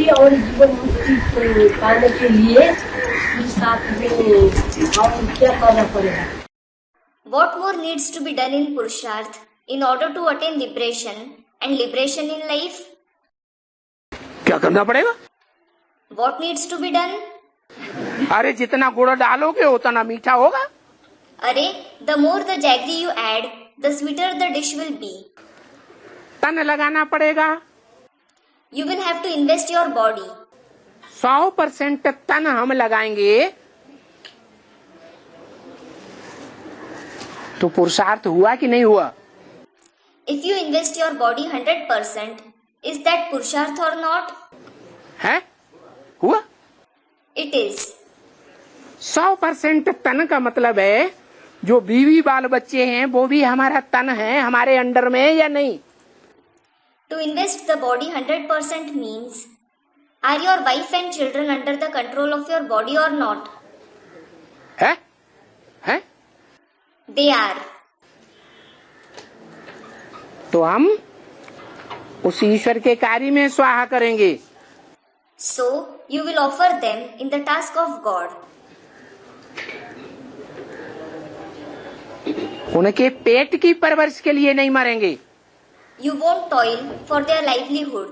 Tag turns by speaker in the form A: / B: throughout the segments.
A: मुक्ति और जीवन मुक्ति पाने के लिए इस साथ में हम क्या करना पड़ेगा?
B: What more needs to be done in Purusharth in order to attain liberation and liberation in life?
C: क्या करना पड़ेगा?
B: What needs to be done?
C: अरे जितना गुड़ डालोगे उतना मीठा होगा।
B: अरे, the more the jaggery you add, the sweeter the dish will be.
C: तन लगाना पड़ेगा।
B: You will have to invest your body.
C: 100% तन हम लगाएंगे तो पुरुषार्थ हुआ कि नहीं हुआ?
B: If you invest your body 100%, is that Purusharth or not?
C: है? हुआ?
B: It is.
C: 100% तन का मतलब है जो बीवी बाल बच्चे हैं वो भी हमारा तन है, हमारे अंडर में या नहीं?
B: To invest the body 100% means, are your wife and children under the control of your body or not?
C: है? है?
B: They are.
C: तो हम उस ईश्वर के कार्य में स्वाहा करेंगे।
B: So, you will offer them in the task of God.
C: उनके पेट की परवरिश के लिए नहीं मरेंगे।
B: You won't toil for their livelihood.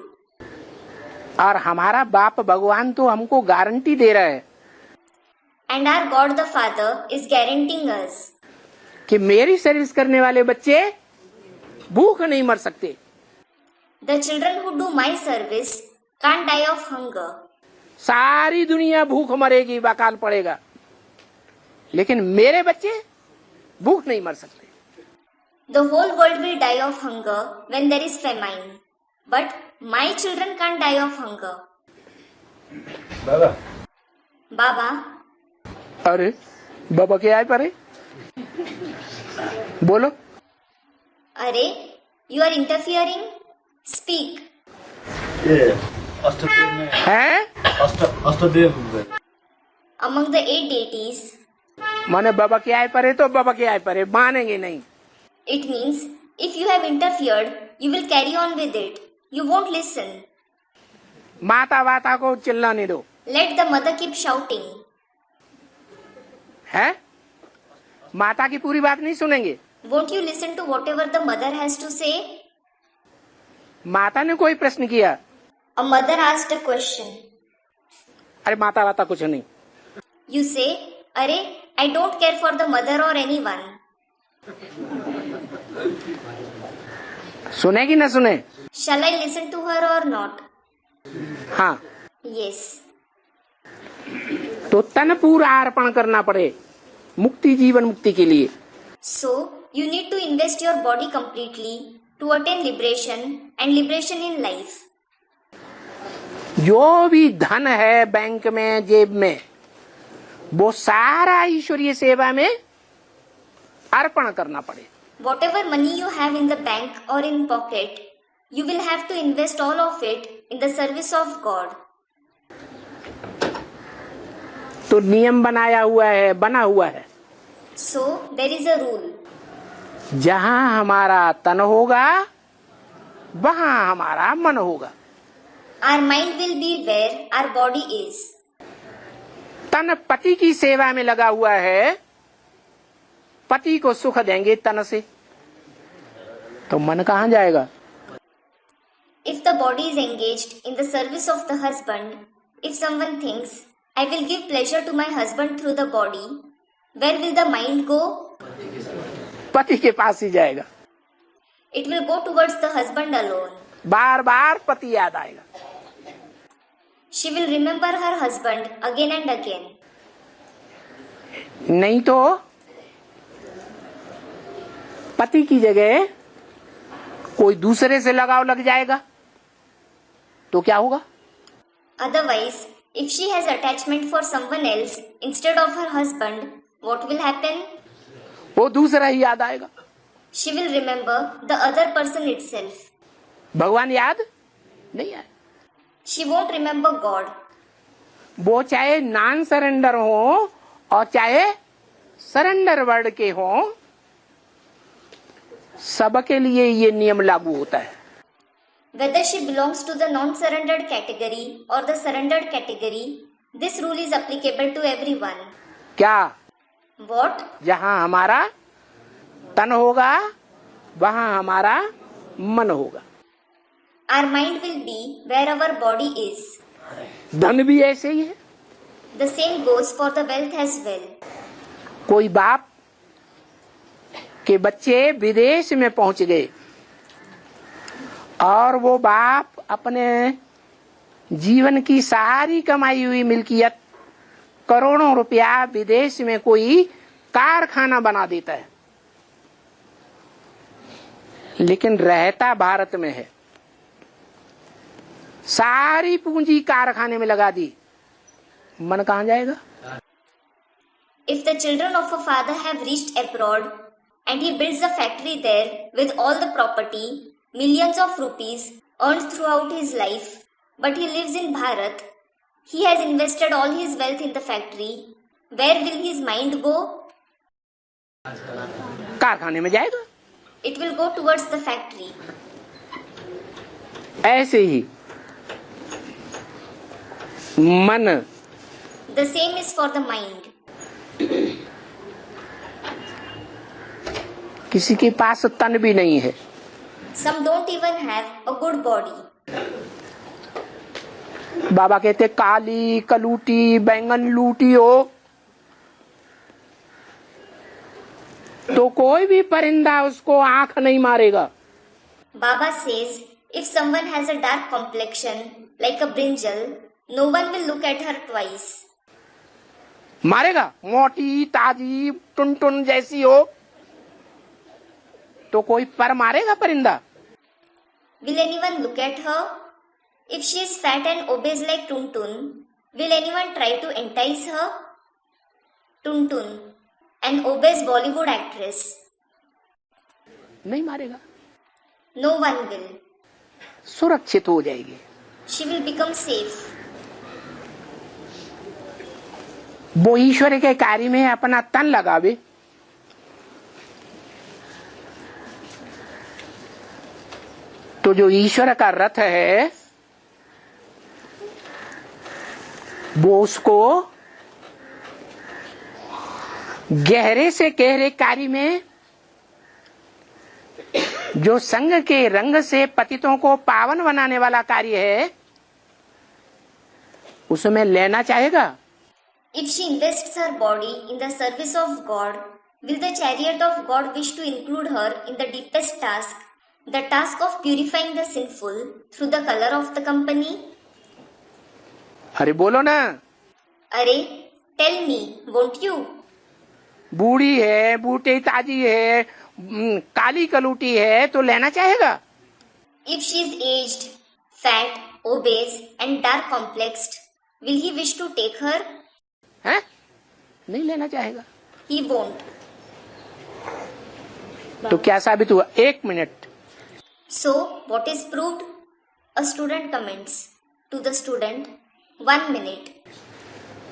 C: और हमारा बाप भगवान तो हमको गारंटी दे रहा है
B: And our God the Father is guaranteeing us
C: कि मेरी सर्विस करने वाले बच्चे भूख नहीं मर सकते।
B: the children who do my service can't die of hunger.
C: सारी दुनिया भूख मरेगी, बकाल पड़ेगा, लेकिन मेरे बच्चे भूख नहीं मर सकते।
B: The whole world will die of hunger when there is famine. But my children can't die of hunger. Baba.
C: अरे बाबा क्या है परे? बोलो।
B: अरे, you are interfering? Speak.
C: है?
B: Among the 8 deities,
C: माने बाबा क्या है परे तो बाबा क्या है परे, मानेंगे नहीं।
B: it means if you have interfered, you will carry on with it. You won't listen.
C: माता वाता को चिल्लाने दो।
B: Let the mother keep shouting.
C: है? माता की पूरी बात नहीं सुनेंगे।
B: Won't you listen to whatever the mother has to say?
C: माता ने कोई प्रश्न किया?
B: A mother asked a question.
C: अरे माता वाता कुछ नहीं।
B: You say, अरे, I don't care for the mother or anyone.
C: सुने कि न सुने?
B: Shall I listen to her or not?
C: हाँ।
B: Yes.
C: तो तन पूरा अर्पण करना पड़े मुक्ति, जीवन मुक्ति के लिए।
B: So, you need to invest your body completely to attain liberation and liberation in life.
C: जो भी धन है बैंक में, जेब में, वो सारा ईश्वरीय सेवा में अर्पण करना पड़े।
B: Whatever money you have in the bank or in pocket, you will have to invest all of it in the service of God.
C: तो नियम बना हुआ है।
B: So, there is a rule.
C: जहाँ हमारा तन होगा वहाँ हमारा मन होगा।
B: Our mind will be where our body is.
C: तन पति की सेवा में लगा हुआ है, पति को सुख देंगे तन से, तो मन कहाँ जाएगा?
B: If the body is engaged in the service of the husband, if someone thinks, I will give pleasure to my husband through the body, where will the mind go?
C: पति के पास ही जाएगा।
B: It will go towards the husband alone.
C: बार बार पति याद आएगा।
B: She will remember her husband again and again.
C: नहीं तो पति की जगह कोई दूसरे से लगाव लग जाएगा तो क्या होगा?
B: Otherwise, if she has attachment for someone else instead of her husband, what will happen?
C: वो दूसरा ही याद आएगा।
B: She will remember the other person itself.
C: भगवान याद नहीं आए।
B: She won't remember God.
C: वो चाहे नॉन सरेंडर हो और चाहे सरेंडर वर्ड के हो, सबके लिए ये नियम लागू होता है।
B: Whether she belongs to the non-surrendered category or the surrendered category, this rule is applicable to everyone.
C: क्या?
B: What?
C: जहां हमारा तन होगा वहां हमारा मन होगा।
B: Our mind will be where our body is.
C: धन भी ऐसे ही है।
B: The same goes for the wealth as well.
C: कोई बाप के बच्चे विदेश में पहुंच गए और वो बाप अपने जीवन की सारी कमाई हुई मिल्कियत करोड़ों रुपया विदेश में कोई कारखाना बना देता है, लेकिन रहता भारत में है। सारी पूंजी कारखाने में लगा दी, मन कहां जाएगा?
B: If the children of a father have reached abroad and he builds a factory there with all the property, millions of rupees earned throughout his life, but he lives in Bharat, he has invested all his wealth in the factory, where will his mind go?
C: कारखाने में जाएगा।
B: It will go towards the factory.
C: ऐसे ही मन,
B: The same is for the mind.
C: किसी के पास तन भी नहीं है,
B: Some don't even have a good body.
C: बाबा कहते काली कलूटी बैंगन लूटी हो तो कोई भी परिंदा उसको आंख नहीं मारेगा।
B: Baba says, if someone has a dark complexion like a brinjal, no one will look at her twice.
C: मारेगा? मोटी ताजी टुन टुन जैसी हो तो कोई पर मारेगा परिंदा?
B: Will anyone look at her? If she is fat and obese like Tuntun, will anyone try to entice her? Tuntun, an obese Bollywood actress.
C: नहीं मारेगा,
B: No one will.
C: सुरक्षित हो जाएगी।
B: She will become safe.
C: वो ईश्वर के कार्य में अपना तन लगावे तो जो ईश्वर का रथ है वो उसको गहरे से गहरे कार्य में जो संग के रंग से पतितों को पावन बनाने वाला कार्य है उसमें लेना चाहेगा।
B: If she invests her body in the service of God, will the chariot of God wish to include her in the deepest task, the task of purifying the sinful through the color of the company?
C: अरे बोलो ना।
B: अरे, tell me, won't you?
C: बूढ़ी है, बूटी ताजी है, काली कलूटी है तो लेना चाहेगा।
B: If she is aged, fat, obese and dark complexed, will he wish to take her?
C: है? नहीं लेना चाहेगा।
B: He won't.
C: तो क्या साबित हुआ? 1 minute.
B: So, what is proved? A student comments to the student, 1 minute.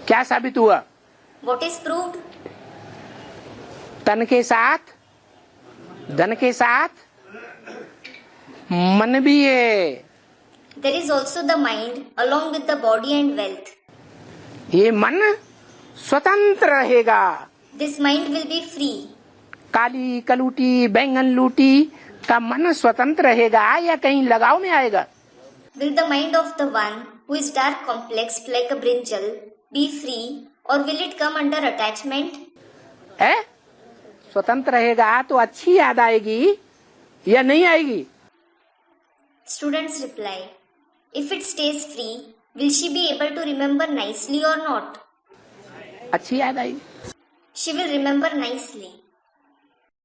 C: क्या साबित हुआ?
B: What is proved?
C: तन के साथ, धन के साथ मन भी है।
B: There is also the mind along with the body and wealth.
C: ये मन स्वतंत्र रहेगा।
B: This mind will be free.
C: काली कलूटी बैंगन लूटी का मन स्वतंत्र रहेगा या कहीं लगाव में आएगा?
B: Will the mind of the one who is dark complexed like a brinjal be free or will it come under attachment?
C: है? स्वतंत्र रहेगा तो अच्छी याद आएगी या नहीं आएगी?
B: Students reply, if it stays free, will she be able to remember nicely or not?
C: अच्छी याद आएगी।
B: She will remember nicely.